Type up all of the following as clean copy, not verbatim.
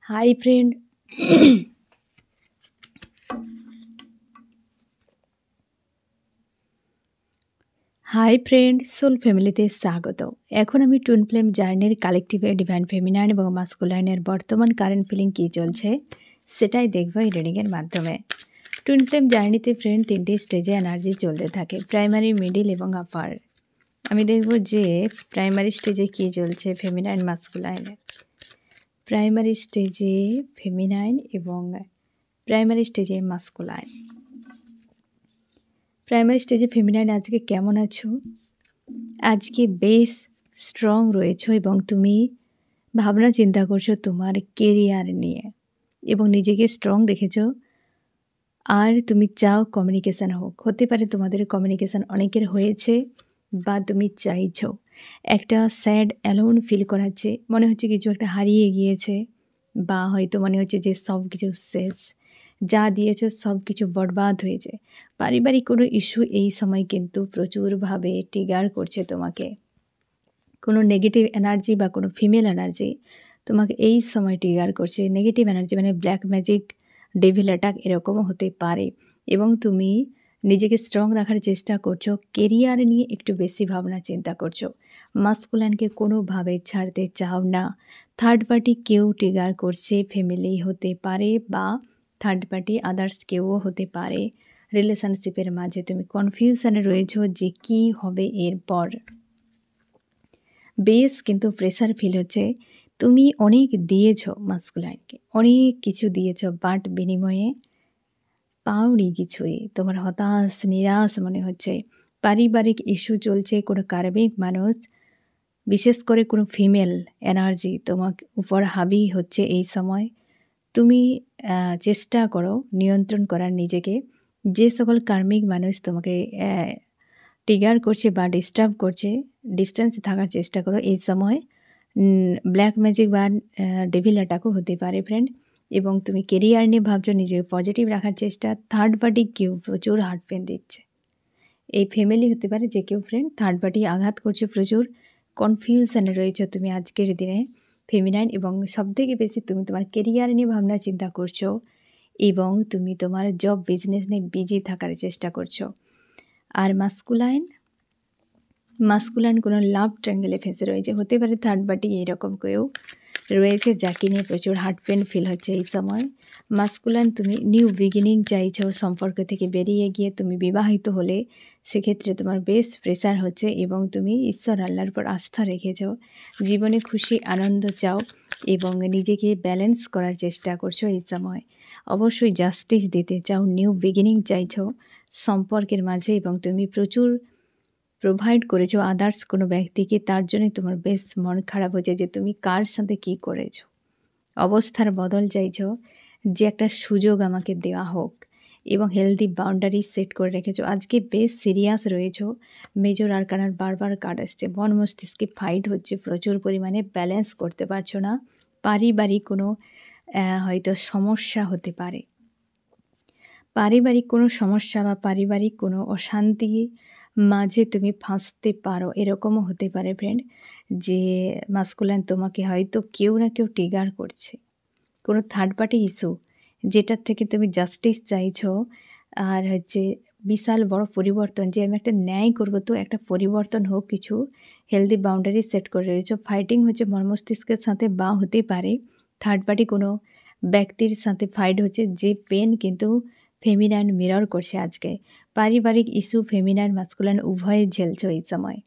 High friend. Hi friend, soul ফ্যামিলিতে স্বাগত। এখন আমি টুইন ফ্লেম জার্নির কালেকটিভে ডিভাইন ফেমিনাইন এবং মাস্কুলাইনের বর্তমান কারেন্ট ফিলিং কী চলছে সেটাই দেখব এই রিডিংয়ের মাধ্যমে। টুইন ফ্লেম জার্নিতে ফ্রেন্ড 3টি স্টেজে এনার্জি চলতে থাকে, প্রাইমারি, মিডিল এবং আপার। আমি দেখব যে প্রাইমারি স্টেজে কী চলছে ফেমিনাইন মাস্কুলাইনের। প্রাইমারি স্টেজে ফেমিনাইন এবং প্রাইমারি স্টেজে মাস্কুলাইন। প্রাইমারি স্টেজে ফেমিনাইন আজকে কেমন আছো? আজকে বেশ স্ট্রং রয়েছো এবং তুমি ভাবনা চিন্তা করছো তোমার কেরিয়ার নিয়ে এবং নিজেকে স্ট্রং রেখেছো। আর তুমি চাও কমিউনিকেশান হোক, হতে পারে তোমাদের কমিউনিকেশান অনেকের হয়েছে বা তুমি চাইছো। একটা স্যাড অ্যালোন ফিল করাচ্ছে, মনে হচ্ছে কিছু একটা হারিয়ে গিয়েছে বা হয়তো মনে হচ্ছে যে সব কিছু শেষ, যা দিয়েছো সব কিছু বরবাদ হয়েছে। পারিবারিক কোনো ইস্যু এই সময় কিন্তু প্রচুরভাবে ট্রিগার করছে তোমাকে। কোনো নেগেটিভ এনার্জি বা কোনো ফিমেল এনার্জি তোমাকে এই সময় ট্রিগার করছে। নেগেটিভ এনার্জি মানে ব্ল্যাক ম্যাজিক, ডেভিল অ্যাটাক এরকমও হতে পারে। এবং তুমি নিজেকে স্ট্রং রাখার চেষ্টা করছো, কেরিয়ার নিয়ে একটু বেশি ভাবনা চিন্তা করছো। মাস্কুলাইনকে কোনোভাবে ছাড়তে চাও না। থার্ড পার্টি কেউ ট্রিগার করছে, ফ্যামিলি হতে পারে বা থার্ড পার্টি আদার্স কেউও হতে পারে। রিলেশনশিপের মাঝে তুমি কনফিউশনে রয়েছো যে কী হবে এরপর। বেশ কিন্তু প্রেশার ফিল হচ্ছে। তুমি অনেক দিয়েছো মাস্কুলাইনকে, অনেক কিছু দিয়েছো, বাট বিনিময়ে পাওনি কিছুই। তোমার হতাশ, নিরাশ মনে হচ্ছে। পারিবারিক ইস্যু চলছে, কোনো কার্মিক মানুষ, বিশেষ করে কোনো ফিমেল এনার্জি তোমার উপর হাবি হচ্ছে এই সময়। তুমি চেষ্টা করো নিয়ন্ত্রণ করার নিজেকে। যে সকল কার্মিক মানুষ তোমাকে ট্রিগার করছে বা ডিস্টার্ব করছে, ডিস্টেন্সে থাকার চেষ্টা করো এই সময়। ব্ল্যাক ম্যাজিক বা ডেভিল অ্যাটাকও হতে পারে ফ্রেন্ড। এবং তুমি কেরিয়ার নিয়ে ভাবছো, নিজেকে পজিটিভ রাখার চেষ্টা। থার্ড পার্টি কেউ প্রচুর হার্ট পেন দিচ্ছে, এই ফ্যামিলি হতে পারে যে কেউ ফ্রেন্ড। থার্ড পার্টি আঘাত করছে প্রচুর। কনফিউশনে রয়েছে তুমি আজকের দিনে ফেমিনাইন, এবং সবথেকে বেশি তুমি তোমার কেরিয়ার নিয়ে ভাবনা চিন্তা করছো এবং তুমি তোমার জব বিজনেস নিয়ে বিজি থাকার চেষ্টা করছো। আর মাস্কুলাইন কোনো লাভ ট্র্যাঙ্গেলে ফেঁসে রয়েছে, হতে পারে থার্ড পার্টি এরকম কেউ রয়েছে যাকে নিয়ে প্রচুর হার্ট পেন ফিল হচ্ছে এই সময়। মাস্কুলাইন তুমি নিউ বিগিনিং চাইছো, সম্পর্ক থেকে বেরিয়ে গিয়ে তুমি বিবাহিত হলে সেক্ষেত্রে তোমার বেশ প্রেশার হচ্ছে এবং তুমি ঈশ্বর আল্লাহর উপর আস্থা রেখেছো। জীবনে খুশি আনন্দ চাও এবং নিজেকে ব্যালেন্স করার চেষ্টা করছো এই সময়। অবশ্যই জাস্টিস দিতে চাও, নিউ বিগিনিং চাইছো সম্পর্কের মাঝে এবং তুমি প্রচুর প্রোভাইড করেছো আদার্স কোনো ব্যক্তিকে, তার জন্যই তোমার বেশ মন খারাপ হয়েছে যে তুমি কার সাথে কী করেছো। অবস্থার বদল চাইছো, যে একটা সুযোগ আমাকে দেওয়া হোক এবং হেলদি বাউন্ডারি সেট করে রেখেছো। আজকে বেশ সিরিয়াস রয়েছো। মেজর আরকানার বারবার কার্ড আসছে। মন মস্তিষ্কে ফাইট হচ্ছে প্রচুর পরিমাণে, ব্যালেন্স করতে পারছো না। পারিবারিক কোনো হয়তো সমস্যা হতে পারে, পারিবারিক কোনো সমস্যা বা পারিবারিক কোনো অশান্তি মাঝে তুমি ফাঁসতে পারো, এরকমও হতে পারে ফ্রেন্ড। যে মাস্কুলাইন তোমাকে হয়তো কেউ না কেউ ট্রিগার করছে, কোনো থার্ড পার্টি ইস্যু যেটার থেকে তুমি জাস্টিস চাইছো। আর হচ্ছে বিশাল বড় পরিবর্তন, যে আমি একটা ন্যায় করবো, তো একটা পরিবর্তন হোক, কিছু হেলদি বাউন্ডারি সেট করে রয়েছো। ফাইটিং হচ্ছে মন মস্তিষ্কের সাথে বা হতে পারে থার্ড পার্টি কোনো ব্যক্তির সাথে ফাইট হচ্ছে, যে পেন কিন্তু ফেমিনাইন মিরর করছে আজকে। পারিবারিক ইস্যু ফেমিনাইন মাস্কুলাইন উভয়ে ঝেলছো এই সময়।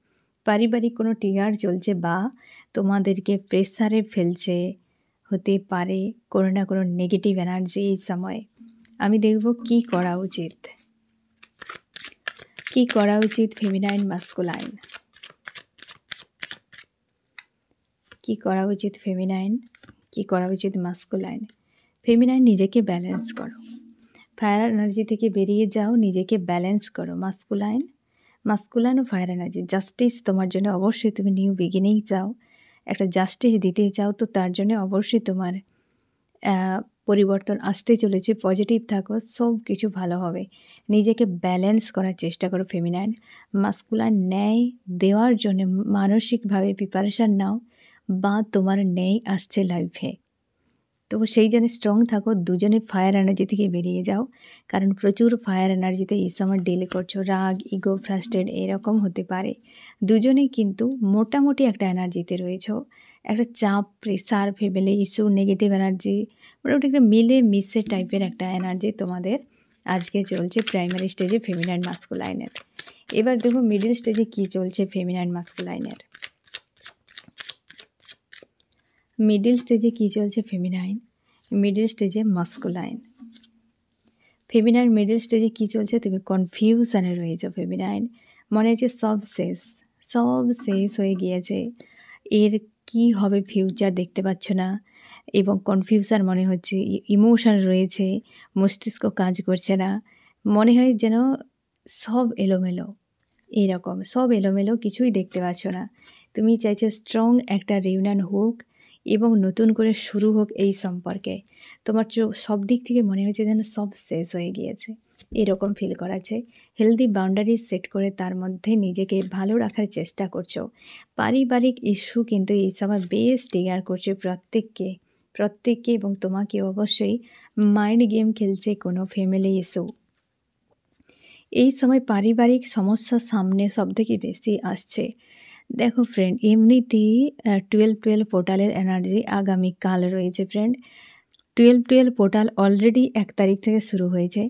পারিবারিক কোনো ট্রিগার চলছে বা তোমাদেরকে প্রেসারে ফেলছে, হতে পারে কোনো না কোনো নেগেটিভ এনার্জি এই সময়। আমি দেখব কি করা উচিত, কি করা উচিত ফেমিনাইন মাস্কুলাইন, কি করা উচিত ফেমিনাইন, কি করা উচিত মাস্কুলাইন। ফেমিনাইন নিজেকে ব্যালেন্স করো, ফায়ার এনার্জি থেকে বেরিয়ে যাও, নিজেকে ব্যালেন্স করো। মাস্কুলাইন ও ফায়ার এনার্জি, জাস্টিস তোমার জন্য অবশ্যই, তুমি নিউ বিগিনিং চাও, একটা জাস্টিস দিতে চাও, তো তার জন্য অবশ্যই তোমার পরিবর্তন আসতে চলেছে। পজিটিভ থাকো, সব কিছু ভালো হবে। নিজেকে ব্যালেন্স করার চেষ্টা করো ফেমিনাইন। মাস্কুলাইন ন্যায় দেওয়ার জন্য মানসিকভাবে প্রিপারেশান নাও, বা তোমার ন্যায় আসছে লাইফে। তো সেই জন্য স্ট্রং থাকো, দুজনে ফায়ার এনার্জি থেকে বেরিয়ে যাও। কারণ প্রচুর ফায়ার এনার্জিতে এই সময় ডিল করছো। রাগ, ইগো, ফ্রাস্ট্রেট এরকম হতে পারে। দুজনেই কিন্তু মোটামুটি একটা এনার্জিতে রয়েছো। একটা চাপ, pressure, family issue, negative energy, মোটামুটি একটা মিলে মিশে টাইপের একটা এনার্জি তোমাদের আজকে চলছে প্রাইমারি স্টেজে ফেমিনাইন মাস্কুলাইনের। এবার দেখো মিডিল স্টেজে কি চলছে ফেমিনাইন মাস্কুলাইনের। মিডিল স্টেজে কি চলছে ফেমিনাইন, মিডিল স্টেজে মাস্কুলাইন। ফেমিনাইন মিডিল স্টেজে কি চলছে, তুমি কনফিউশনে রয়েছো ফেমিনাইন। মনে হচ্ছে সব শেষ হয়ে গিয়েছে, এর কি হবে ফিউচার দেখতে পাচ্ছ না, এবং কনফিউশন মনে হচ্ছে, ইমোশন রয়েছে, মস্তিষ্ক কাজ করছে না, মনে হয় যেন সব এলোমেলো, এইরকম সব এলোমেলো, কিছুই দেখতে পাচ্ছ না। তুমি চাইছো স্ট্রং একটা রিউনিয়ন হোক এবং নতুন করে শুরু হোক এই সম্পর্কে। তোমার সব দিক থেকে মনে হচ্ছে যেন সব শেষ হয়ে গিয়েছে, এরকম ফিল করাচ্ছে। হেলদি বাউন্ডারি সেট করে তার মধ্যে নিজেকে ভালো রাখার চেষ্টা করছো। পারিবারিক ইস্যু কিন্তু এই সময় বেশ ট্রিগার করছে প্রত্যেককে এবং তোমাকে অবশ্যই। মাইন্ড গেম খেলছে কোনো ফ্যামিলি ইস্যু। এই সময় পারিবারিক সমস্যা সামনে সবথেকে বেশি আসছে। দেখো ফ্রেন্ড, এমনিতেই 12-12 পোর্টালের এনার্জি আগামীকাল রয়েছে ফ্রেন্ড। 12-12 পোর্টাল অলরেডি 1 তারিখ থেকে শুরু হয়েছে।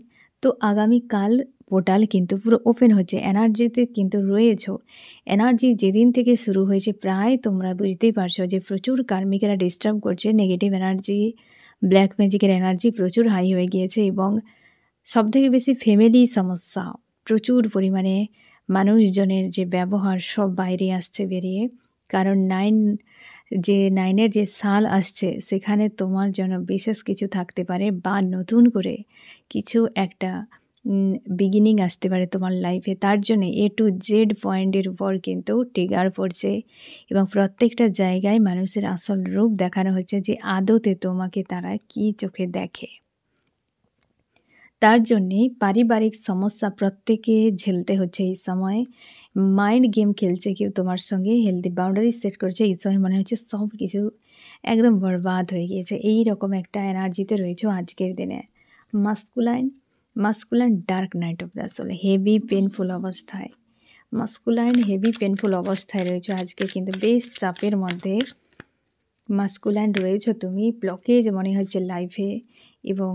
তো আগামীকাল পোর্টাল কিন্তু পুরো ওপেন হচ্ছে, এনার্জিতে কিন্তু রয়েছো। এনার্জি যেদিন থেকে শুরু হয়েছে প্রায় তোমরা বুঝতেই পারছো যে প্রচুর কার্মিকেরা ডিস্টার্ব করছে। নেগেটিভ এনার্জি, ব্ল্যাক ম্যাজিকের এনার্জি প্রচুর হাই হয়ে গিয়েছে এবং সবথেকে বেশি ফ্যামিলি সমস্যা, প্রচুর পরিমাণে মানুষজনের যে ব্যবহার সব বাইরে আসছে বেরিয়ে। কারণ 9-এর যে সাল আসছে সেখানে তোমার জন্য বিশেষ কিছু থাকতে পারে, বা নতুন করে কিছু একটা বিগিনিং আসতে পারে তোমার লাইফে। তার জন্যে A to Z পয়েন্টের উপর কিন্তু ট্রিগার পড়ছে এবং প্রত্যেকটা জায়গায় মানুষের আসল রূপ দেখানো হচ্ছে যে আদতে তোমাকে তারা কী চোখে দেখে। তার জন্যে পারিবারিক সমস্যা প্রত্যেকে ঝেলতে হচ্ছে এই সময়। মাইন্ড গেম খেলছে কেউ তোমার সঙ্গে, হেলদি বাউন্ডারি সেট করছে। এই সময় মনে হচ্ছে সব কিছু একদম বরবাদ হয়ে গিয়েছে, এই রকম একটা এনার্জিতে রয়েছে আজকের দিনে। Masculine dark night of the soul, heavy painful অবস্থায়। মাস্কুলাইন হেভি পেনফুল অবস্থায় রয়েছে আজকে, কিন্তু বেশ চাপের মধ্যে মাস্কুলাইন রয়েছে তুমি। ব্লকেজ মনে হচ্ছে লাইফে এবং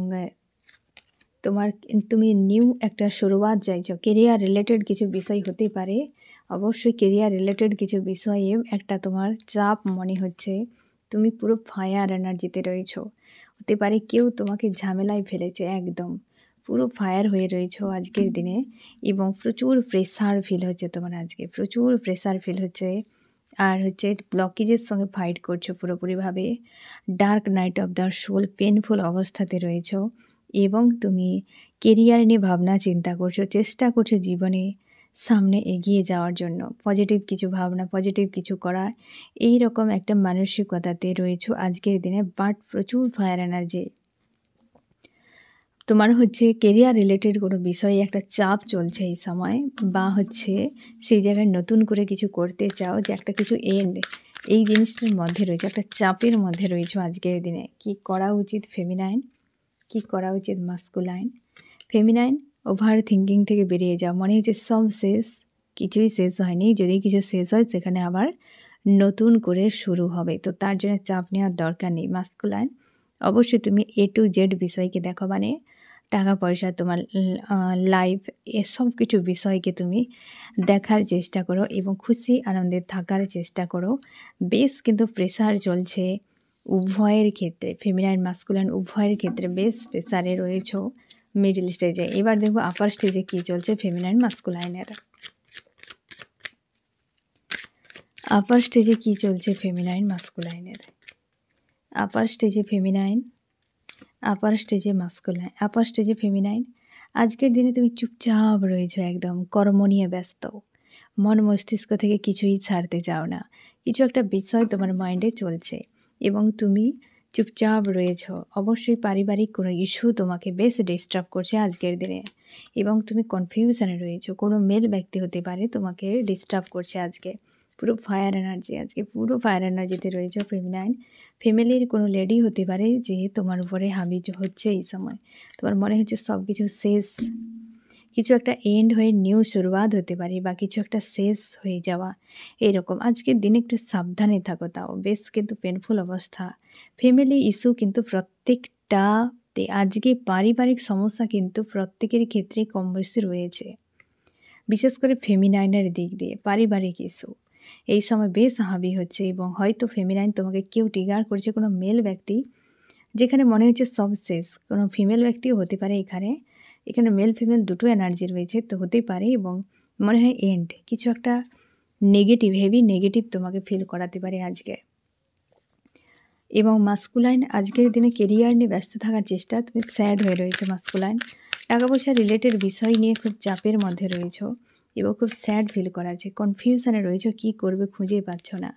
তুমি নিউ একটা শুরুয়াত চাইছো। কেরিয়ার রিলেটেড কিছু বিষয় হতে পারে, অবশ্যই কেরিয়ার রিলেটেড কিছু বিষয়ে একটা তোমার চাপ মনে হচ্ছে। তুমি পুরো ফায়ার এনার্জিতে রয়েছো। হতে পারে কেউ তোমাকে ঝামেলায় ফেলেছে, একদম পুরো ফায়ার হয়ে রয়েছো আজকের দিনে এবং প্রচুর প্রেসার ফিল হচ্ছে তোমার আজকে, প্রচুর প্রেসার ফিল হচ্ছে। আর হচ্ছে ব্লকেজের সঙ্গে ফাইট করছো পুরোপুরিভাবে। Dark night of the soul painful অবস্থাতে রয়েছো এবং তুমি কেরিয়ার নিয়ে ভাবনা চিন্তা করছো, চেষ্টা করছো জীবনে সামনে এগিয়ে যাওয়ার জন্য, পজিটিভ কিছু ভাবনা, পজিটিভ কিছু করা, এই রকম একটা মানসিকতাতে রয়েছো আজকের দিনে। বাট প্রচুর ফায়ার এনার্জি, তোমার হচ্ছে কেরিয়ার রিলেটেড কোনো বিষয়ে একটা চাপ চলছে এই সময়, বা হচ্ছে সেই জায়গায় নতুন করে কিছু করতে চাও, যে একটা কিছু এন্ড, এই জিনিসটার মধ্যে রয়েছে, একটা চাপের মধ্যে রয়েছে আজকের দিনে। কি করা উচিত ফেমিনাইন, কি করা উচিত মাস্কুলাইন? ফেমিনাইন, ওভার থিঙ্কিং থেকে বেরিয়ে যাও। মনে হচ্ছে সব শেষ, কিছুই শেষ হয়নি। যদি কিছু শেষ হয় সেখানে আবার নতুন করে শুরু হবে, তো তার জন্য চাপ নেওয়ার দরকার নেই। মাস্কুলাইন, অবশ্যই তুমি A to Z বিষয়কে দেখো, মানে টাকা পয়সা, তোমার লাইফ, এসব কিছু বিষয়কে তুমি দেখার চেষ্টা করো এবং খুশি আনন্দে থাকার চেষ্টা করো। বেশ কিন্তু প্রেশার চলছে উভয়ের ক্ষেত্রে, ফেমিনাইন মাস্কুলাইন উভয়ের ক্ষেত্রে বেশ প্রেসারে রয়েছো মিডল স্টেজে। এবার দেখবো আপার স্টেজে কী চলছে ফেমিনাইন মাস্কুলাইনের। আপার স্টেজে কী চলছে ফেমিনাইন মাস্কুলাইনের। আপার স্টেজে ফেমিনাইন, আপার স্টেজে মাস্কুলাইন। আপার স্টেজে ফেমিনাইন, আজকের দিনে তুমি চুপচাপ রয়েছো, একদম কর্ম নিয়ে ব্যস্ত, মন মস্তিষ্ক থেকে কিছুই ছাড়তে চাও না। কিছু একটা বিষয় তোমার মাইন্ডে চলছে এবং তুমি চুপচাপ রয়েছো। অবশ্যই পারিবারিক কোনো ইস্যু তোমাকে বেশ ডিস্টার্ব করছে আজকের দিনে এবং তুমি কনফিউশনে রয়েছো। কোনো মেল ব্যক্তি হতে পারে তোমাকে ডিস্টার্ব করছে আজকে। পুরো ফায়ার এনার্জি আজকে, পুরো ফায়ার এনার্জিতে রয়েছে ফেমিনাইন। ফ্যামিলির কোনো লেডি হতে পারে যে তোমার উপরে হাবি হচ্ছে এই সময়। তোমার মনে হচ্ছে সব কিছু শেষ, কিছু একটা এন্ড হয়ে নিউ শুরুয়াত হতে পারে বা কিছু একটা শেষ হয়ে যাওয়া এরকম। আজকের দিনে একটু সাবধানে থাকো, তাও বেশ কিন্তু পেনফুল অবস্থা। ফ্যামিলি ইস্যু কিন্তু প্রত্যেকটাতে আজকে পারিবারিক সমস্যা কিন্তু প্রত্যেকের ক্ষেত্রে কম বেশি রয়েছে, বিশেষ করে ফেমিনাইনের দিক দিয়ে পারিবারিক ইস্যু এই সময় বেশ হাবি হচ্ছে। এবং হয়তো ফেমিনাইন তোমাকে কেউ ট্রিগার করেছে, কোনো মেল ব্যক্তি, যেখানে মনে হচ্ছে সব শেষ। কোনো ফিমেল ব্যক্তিও হতে পারে এখানে, এখানে মেল ফিমেল দুটো এনার্জি রয়েছে, তো হতেই পারে। এবং মনে হয় এন্ড কিছু একটা নেগেটিভ, হেভি নেগেটিভ তোমাকে ফিল করাতে পারে আজকে। এবং মাস্কুলাইন আজকের দিনে কেরিয়ার নিয়ে ব্যস্ত থাকার চেষ্টা, তুমি স্যাড হয়ে রয়েছো মাস্কুলাইন। টাকা পয়সা রিলেটেড বিষয় নিয়ে খুব চাপের মধ্যে রয়েছো এবং খুব স্যাড ফিল করা আছে, কনফিউশনে রয়েছো, কী করবে খুঁজে পাচ্ছ না।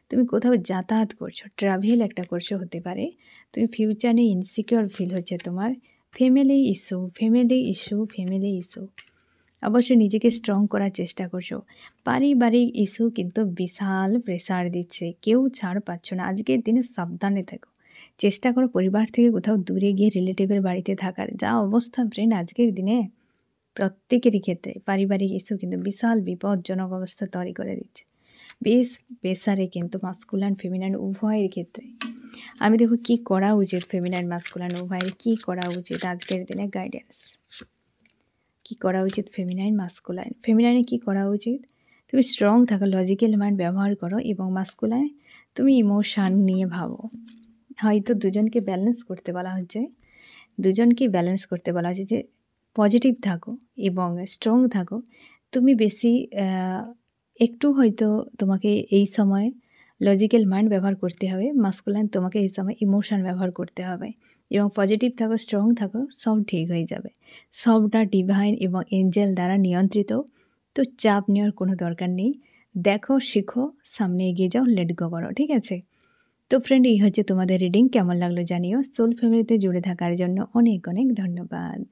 তুমি কোথাও যাতায়াত করছো, ট্রাভেল একটা করছো হতে পারে, তুমি ফিউচার নিয়ে ইনসিকিউর ফিল হচ্ছে তোমার। Family issue, family issue, family issue, অবশ্যই নিজেকে স্ট্রং করার চেষ্টা করছো। পারিবারিক ইস্যু কিন্তু বিশাল প্রেসার দিচ্ছে, কেউ ছাড় পাচ্ছ না। আজকের দিনে সাবধানে থেকো, চেষ্টা করো পরিবার থেকে কোথাও দূরে গিয়ে রিলেটিভের বাড়িতে থাকার। যা অবস্থা ফ্রেন্ড আজকের দিনে প্রত্যেকেরই ক্ষেত্রে পারিবারিক ইস্যু কিন্তু বিশাল বিপজ্জনক অবস্থা তৈরি করে দিচ্ছে। বেশ প্রেসারে কিন্তু মাস্কুলান ফেমিনাইন উভয়ের ক্ষেত্রে। আমি দেখো কী করা উচিত, ফেমিনাইন মাস্কুলান উভয়ের কী করা উচিত আজকের দিনে গাইডেন্স। কী করা উচিত ফেমিনাইন মাস্কুলাইন, ফেমিনাইনে কী করা উচিত? তুমি স্ট্রং থাকো, লজিক্যাল মাইন্ড ব্যবহার করো। এবং মাস্কুলাইন তুমি ইমোশান নিয়ে ভাবো। হয়তো দুজনকে ব্যালেন্স করতে বলা হচ্ছে, দুজনকে ব্যালেন্স করতে বলা হচ্ছে যে পজিটিভ থাকো এবং স্ট্রং থাকো। তুমি বেশি একটু হয়তো তোমাকে এই সময় লজিক্যাল মাইন্ড ব্যবহার করতে হবে, মাস্কুলাইন তোমাকে এই সময় ইমোশান ব্যবহার করতে হবে। এবং পজিটিভ থাকো, স্ট্রং থাকো, সব ঠিক হয়ে যাবে। সবটা ডিভাইন এবং এঞ্জেল দ্বারা নিয়ন্ত্রিত, তো চাপ নেওয়ার কোনো দরকার নেই। দেখো, শিখো, সামনে এগিয়ে যাও, লেট গো করো, ঠিক আছে? তো ফ্রেন্ড, এই হচ্ছে তোমাদের রিডিং। কেমন লাগলো জানিও। সোল ফ্যামিলিতে জুড়ে থাকার জন্য অনেক অনেক ধন্যবাদ।